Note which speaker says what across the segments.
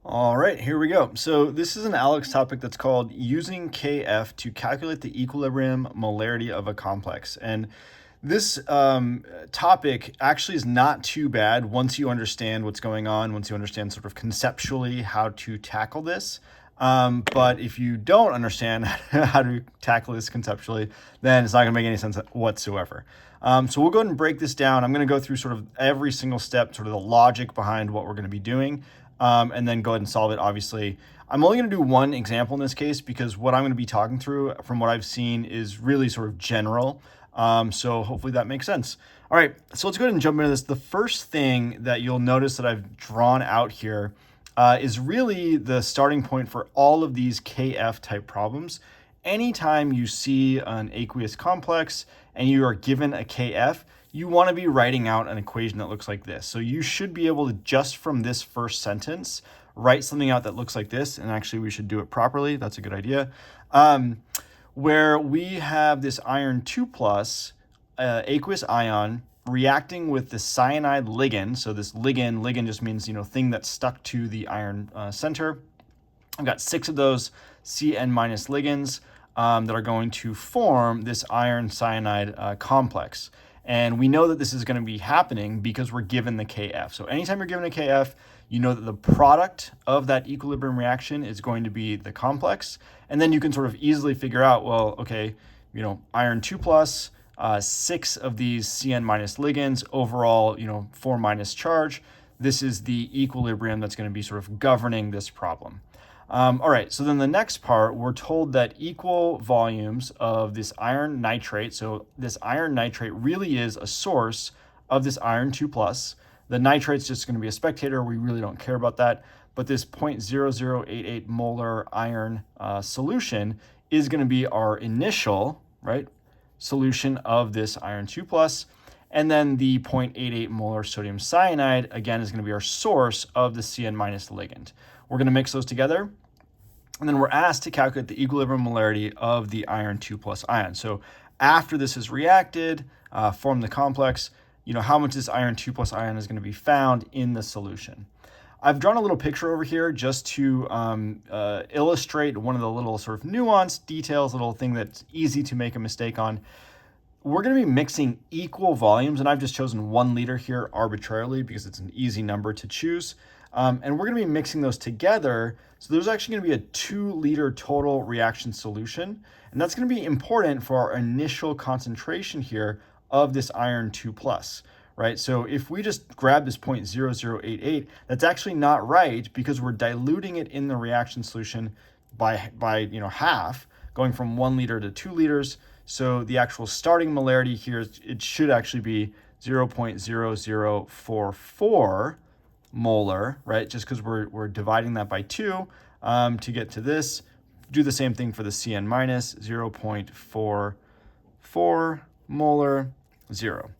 Speaker 1: All right, here we go. So this is an ALEKS topic that's called using KF to calculate the equilibrium molarity of a complex. And this topic actually is not too bad once you understand what's going on, once you understand sort of conceptually how to tackle this. But if you don't understand how to tackle this conceptually, then it's not going to make any sense whatsoever. So we'll go ahead and break this down. I'm going to go through sort of every single step, sort of the logic behind what we're going to be doing. And then go ahead and solve it, obviously. I'm only going to do one example in this case because what I'm going to be talking through from what I've seen is really sort of general. So hopefully that makes sense. All right, so let's go ahead and jump into this. The first thing that you'll notice that I've drawn out here is really the starting point for all of these KF type problems. Anytime you see an aqueous complex and you are given a KF, you want to be writing out an equation that looks like this. So you should be able to, just from this first sentence, write something out that looks like this. And actually, we should do it properly. That's a good idea. Where we have this iron 2 plus aqueous ion reacting with the cyanide ligand. So this ligand just means, thing that's stuck to the iron center. I've got 6 of those Cn minus ligands that are going to form this iron cyanide complex. And we know that this is going to be happening because we're given the KF. So anytime you're given a KF, you know that the product of that equilibrium reaction is going to be the complex. And then you can sort of easily figure out, well, okay, iron 2 plus, 6 of these Cn minus ligands, overall, 4 minus charge. This is the equilibrium that's going to be sort of governing this problem. All right, so then the next part, we're told that equal volumes of this iron nitrate, so this iron nitrate really is a source of this iron 2 plus. The nitrate's just going to be a spectator. We really don't care about that. But this 0.0088 molar iron solution is going to be our initial, right, solution of this iron 2 plus. And then the 0.88 molar sodium cyanide, again, is going to be our source of the Cn minus ligand. We're going to mix those together, and then we're asked to calculate the equilibrium molarity of the iron 2 plus ion. So after this is reacted, form the complex, how much this iron 2 plus ion is going to be found in the solution. I've drawn a little picture over here just to illustrate one of the little sort of nuanced details, little thing that's easy to make a mistake on. We're going to be mixing equal volumes, and I've just chosen 1 liter here arbitrarily because it's an easy number to choose. And we're going to be mixing those together. So there's actually going to be a 2 liter total reaction solution. And that's going to be important for our initial concentration here of this iron 2 plus, right? So if we just grab this 0.0088, that's actually not right because we're diluting it in the reaction solution by half, going from 1 liter to 2 liters. So the actual starting molarity here, it should actually be 0.0044 molar, right? Just because we're dividing that by 2 to get to this. Do the same thing for the Cn minus, 0.44 molar, 0.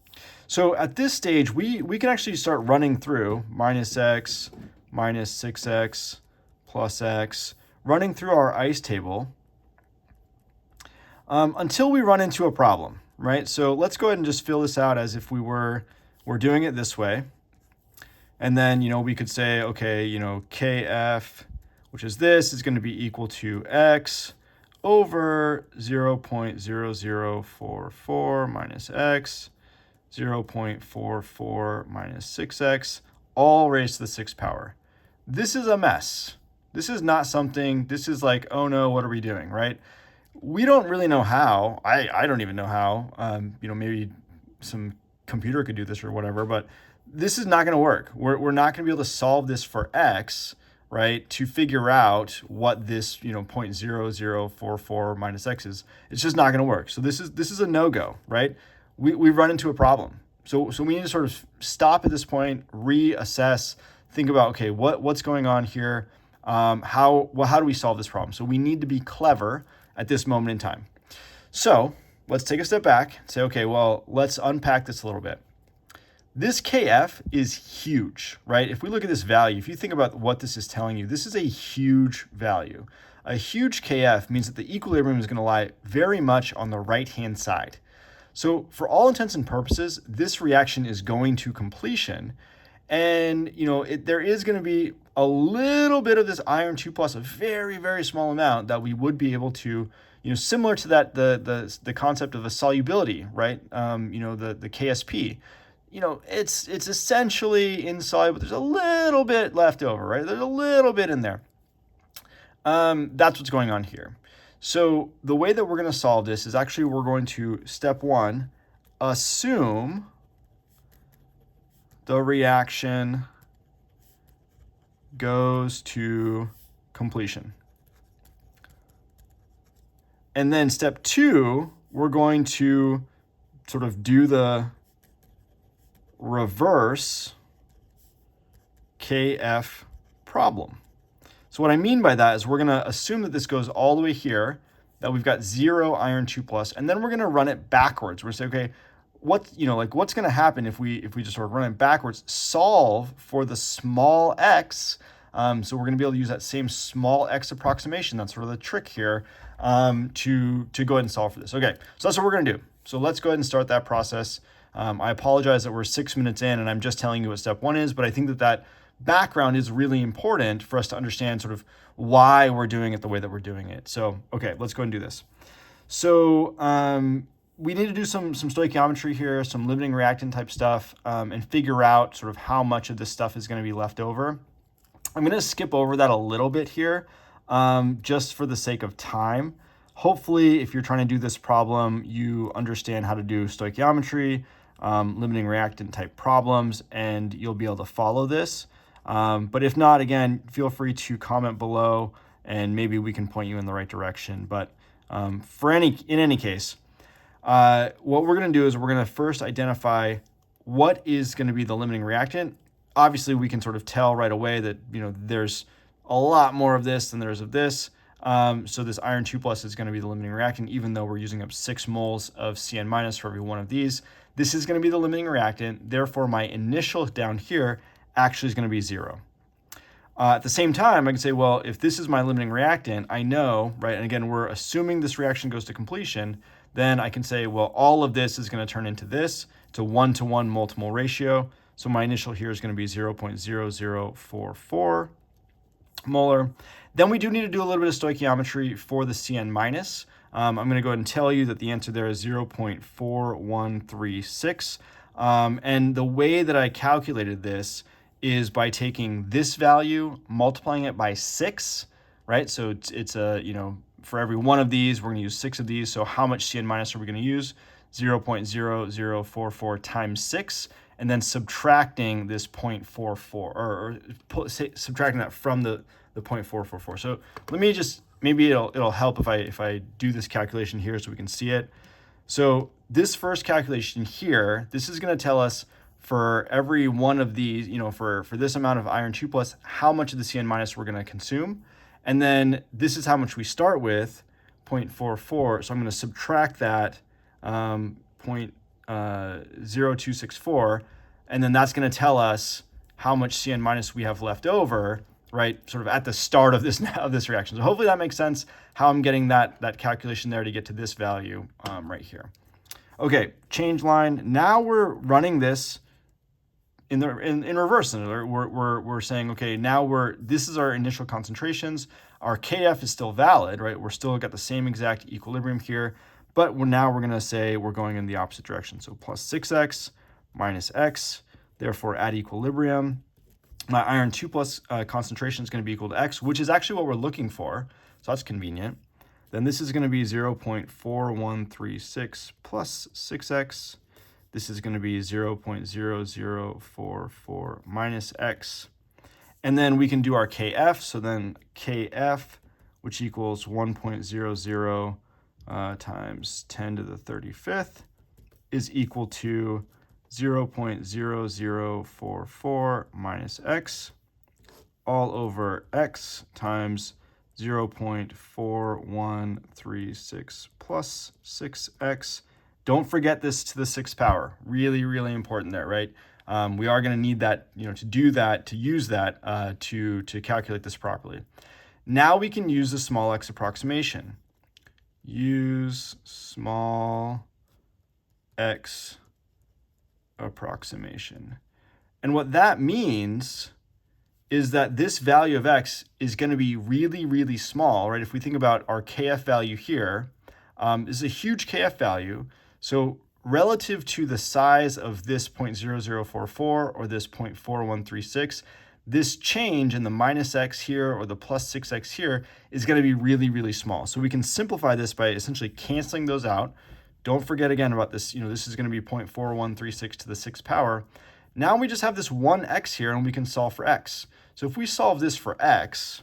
Speaker 1: So at this stage, we can actually start running through minus x, minus 6x, plus x, running through our ice table until we run into a problem, right? So let's go ahead and just fill this out as if we're doing it this way. And then, we could say, okay, KF, which is this, is going to be equal to x over 0.0044 minus x, 0.44 minus 6x, all raised to the 6th power. This is a mess. This is not something, this is like, oh no, what are we doing, right? We don't really know how. I don't even know how. Maybe some computer could do this or whatever, but this is not going to work. We're not going to be able to solve this for x, right, to figure out what this 0.0044 minus x is. It's just not going to work. So this is a no-go, right? We've run into a problem. So we need to sort of stop at this point, reassess, think about, okay, what's going on here? How do we solve this problem? So we need to be clever at this moment in time. So let's take a step back and say, okay, well, let's unpack this a little bit. This KF is huge, right? If we look at this value, if you think about what this is telling you, this is a huge value. A huge KF means that the equilibrium is going to lie very much on the right-hand side. So for all intents and purposes, this reaction is going to completion. And, there is going to be a little bit of this iron 2 plus, a very, very small amount that we would be able to, similar to that, the concept of a solubility, right? The KSP, it's essentially insoluble, but there's a little bit left over, right? There's a little bit in there. That's what's going on here. So the way that we're going to solve this is actually we're going to, step one, assume the reaction goes to completion. And then step two, we're going to sort of do the reverse KF problem. So what I mean by that is we're going to assume that this goes all the way here, that we've got 0 iron 2 plus, and then we're going to run it backwards. We're going to say, okay, what's going to happen if we just sort of run it backwards, solve for the small x. So we're going to be able to use that same small x approximation. That's sort of the trick here, to go ahead and solve for this. Okay, so that's what we're going to do. So let's go ahead and start that process. I apologize that we're 6 minutes in and I'm just telling you what step one is, but I think that background is really important for us to understand sort of why we're doing it the way that we're doing it. So, okay, let's go and do this. So we need to do some stoichiometry here, some limiting reactant type stuff, and figure out sort of how much of this stuff is going to be left over. I'm going to skip over that a little bit here, just for the sake of time. Hopefully, if you're trying to do this problem, you understand how to do stoichiometry, limiting reactant type problems, and you'll be able to follow this. But if not, again, feel free to comment below and maybe we can point you in the right direction. But in any case, what we're going to do is we're going to first identify what is going to be the limiting reactant. Obviously, we can sort of tell right away that, there's a lot more of this than there's of this. So this iron 2 plus is going to be the limiting reactant, even though we're using up 6 moles of CN minus for every one of these. This is going to be the limiting reactant. Therefore, my initial down here actually is going to be 0. At the same time, I can say, well, if this is my limiting reactant, I know, right? And again, we're assuming this reaction goes to completion. Then I can say, well, all of this is going to turn into this. It's a 1-to-1 multiple ratio. So my initial here is going to be 0.0044 molar. Then we do need to do a little bit of stoichiometry for the CN minus. I'm going to go ahead and tell you that the answer there is 0.4136. And the way that I calculated this is by taking this value, multiplying it by 6, right? So it's for every one of these, we're going to use 6 of these. So how much CN minus are we going to use? 0.0044 times 6, and then subtracting this 0.44, subtracting that from the 0.444. So let me just, maybe it'll help if I do this calculation here so we can see it. So this first calculation here, this is going to tell us for every one of these, for this amount of iron 2 plus, how much of the CN minus we're going to consume. And then this is how much we start with, 0.44. So I'm going to subtract that 0.0264, and then that's going to tell us how much CN minus we have left over, right, sort of at the start of this reaction. So hopefully that makes sense, how I'm getting that calculation there to get to this value right here. Okay, change line. Now we're running this in reverse. We're saying, okay, now this is our initial concentrations. Our KF is still valid, right? We're still got the same exact equilibrium here, but now we're going to say we're going in the opposite direction. So plus 6x minus x, therefore at equilibrium, my iron 2 plus concentration is going to be equal to x, which is actually what we're looking for. So that's convenient. Then this is going to be 0.4136 plus 6x. This is going to be 0.0044 minus x. And then we can do our KF. So then KF, which equals 1.00 times 10 to the 35th, is equal to 0.0044 minus x all over x times 0.4136 plus 6x. Don't forget this to the 6th power. Really, really important there, right? We are going to need that, to do that, to use that to calculate this properly. Now we can use the small x approximation. Use small x approximation. And what that means is that this value of x is going to be really, really small, right? If we think about our kf value here, this is a huge kf value. So relative to the size of this 0.0044 or this 0.4136, this change in the minus x here or the plus 6x here is going to be really, really small. So we can simplify this by essentially canceling those out. Don't forget again about this, this is going to be 0.4136 to the 6th power. Now we just have this 1x here and we can solve for x. So if we solve this for x,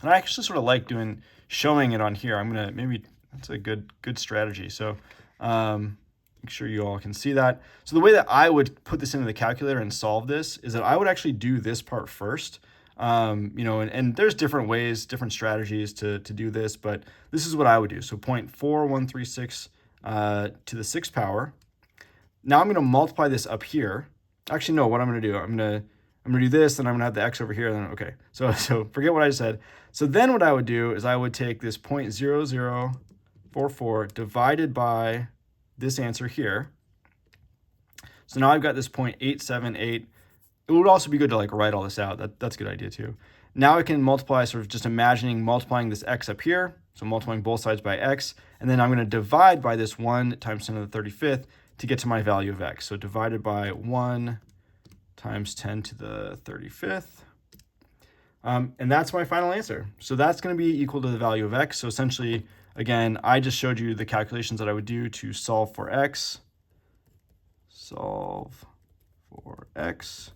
Speaker 1: and I actually sort of showing it on here. Maybe that's a good strategy. So make sure you all can see that. So the way that I would put this into the calculator and solve this is that I would actually do this part first. And there's different ways, different strategies to do this, but this is what I would do. So 0.4136 to the 6th power. Now I'm going to multiply this up here. Actually, no, what I'm going to do, I'm going to do this, and I'm going to have the x over here. And then, okay, so forget what I said. So then what I would do is I would take this 0.0044 divided by this answer here. So now I've got this 0.878. It would also be good to write all this out. That's a good idea too. Now I can multiply, sort of just imagining multiplying this x up here. So multiplying both sides by x. And then I'm going to divide by this 1 times 10 to the 35th to get to my value of x. So divided by 1 times 10 to the 35th. And that's my final answer. So that's going to be equal to the value of x. So essentially, again, I just showed you the calculations that I would do to solve for x. Solve for x.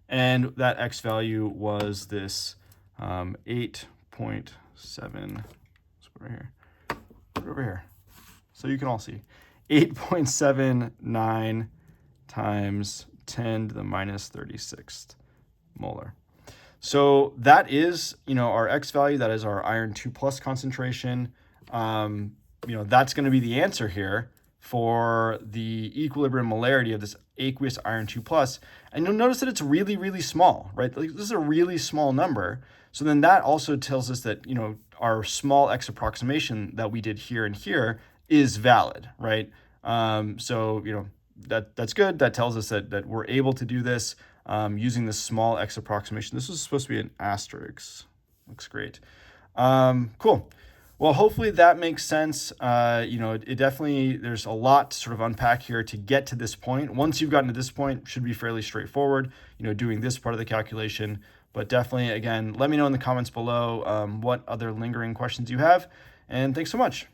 Speaker 1: And that x value was this 8.7. Let's put it right here. Put it over here. So you can all see. 8.79 times 10 to the minus 36th molar. So that is, our X value. That is our iron 2+ concentration. That's going to be the answer here for the equilibrium molarity of this aqueous iron 2+. And you'll notice that it's really, really small, right? This is a really small number. So then that also tells us that, our small X approximation that we did here and here is valid, right? So, that's good. That tells us that we're able to do this using this small X approximation. This was supposed to be an asterisk. Looks great. Cool. Well, hopefully that makes sense. It definitely, there's a lot to sort of unpack here to get to this point. Once you've gotten to this point, it should be fairly straightforward, doing this part of the calculation. But definitely, again, let me know in the comments below what other lingering questions you have. And thanks so much.